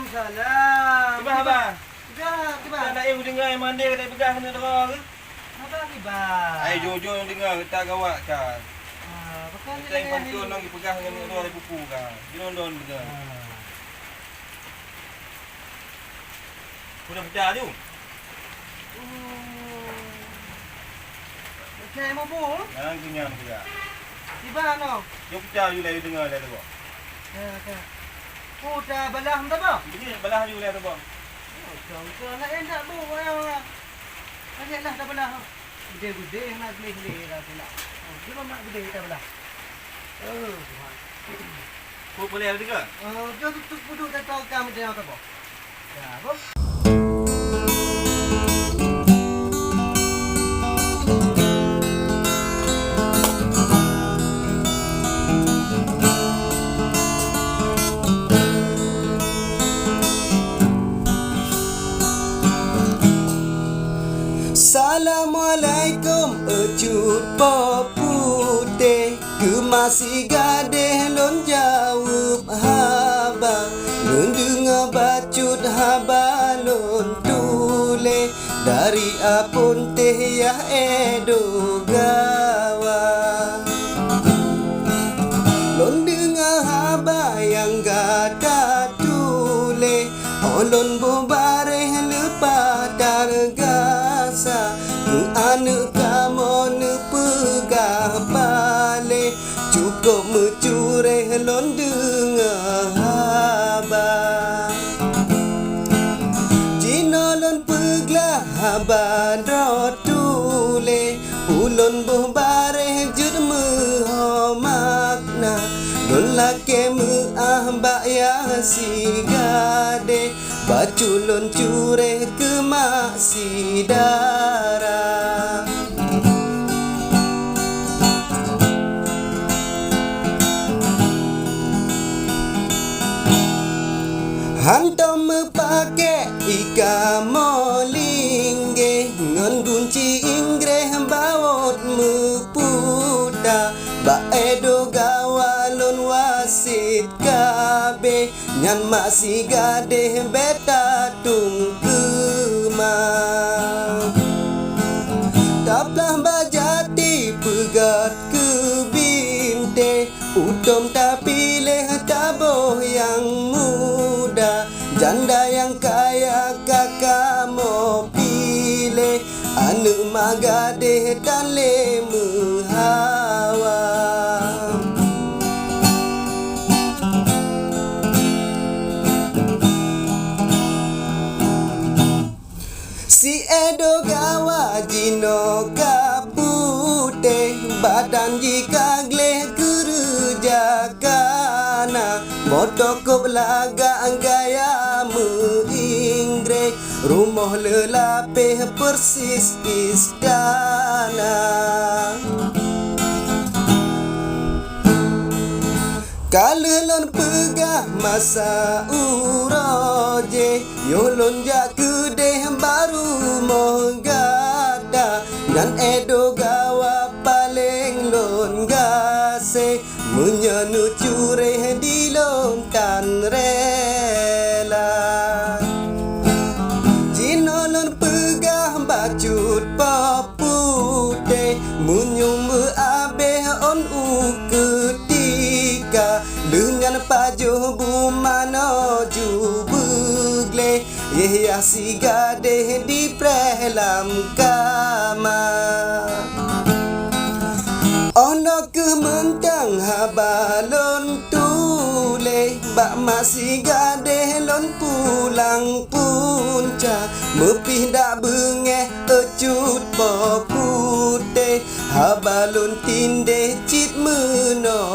Waalaikumsalam. Kibah abang. Kibah. Tak nak yang dengar yang mandi kata pegang kena dera ke? Abang kibah. Ai jujur dengar kita gawat kan. Bukan Kita yang pantun nak pegang kena dera di pupu kan. Dilondon betul. Sudah pecah tu. Macam mau bol? Jangan kenyang juga. Kibah no. Jom pecah je lah dengar dah tu. Oh, dah balah tak apa? Ini belah je lah tu bang. Kau nak enak bu, ayah. Banyaklah dah belah. Gede-gede nak gede-gede dah pula. Dia nak gede dah belah. Boleh ada ke? Jom duduk tak tahu kamu dia apa. Ya, bu. Assalamualaikum ejut popute ke masih gadeh lon jawab haba lon dengar bacut haba lon tule dari apun teh ya edo gawa lon dengar haba yang gada tule olon bobare lepas dargasa anu kamu pegah balik cukup mencuri lon dengar haba jino lon peglah haba rotule ulon bobare jud makna lon lake ahba ya si gade bacu lon cure ke maksidara hantam mepake ika molingge ngon gunci inggre bawot meputa ba edo gawalon wasit kabe nyan masih gade beta tungkema taplah bajati pegat ke binte utom tapi leh taboh yang muda janda yang kaya kakak mau pilih anu magade dan lemu hawa si edo gawa jino kapute badan jika gleh kerja kana motokop laga gaya menginggre rumah lelapih persis istana kalelon pegah masa uroje yolon jak kedeh baru monggada dan edo gawa paling lon gase menyanu cure di lontan rela jinolon pegah bacut papute munyum abe on uketika dengan pajuh bumano jubugle ya si gade di prelam kama ono kementang habalon tule bak masih gade lon pulang punca mepih dak bengeh ecut popute habalon tinde cit meno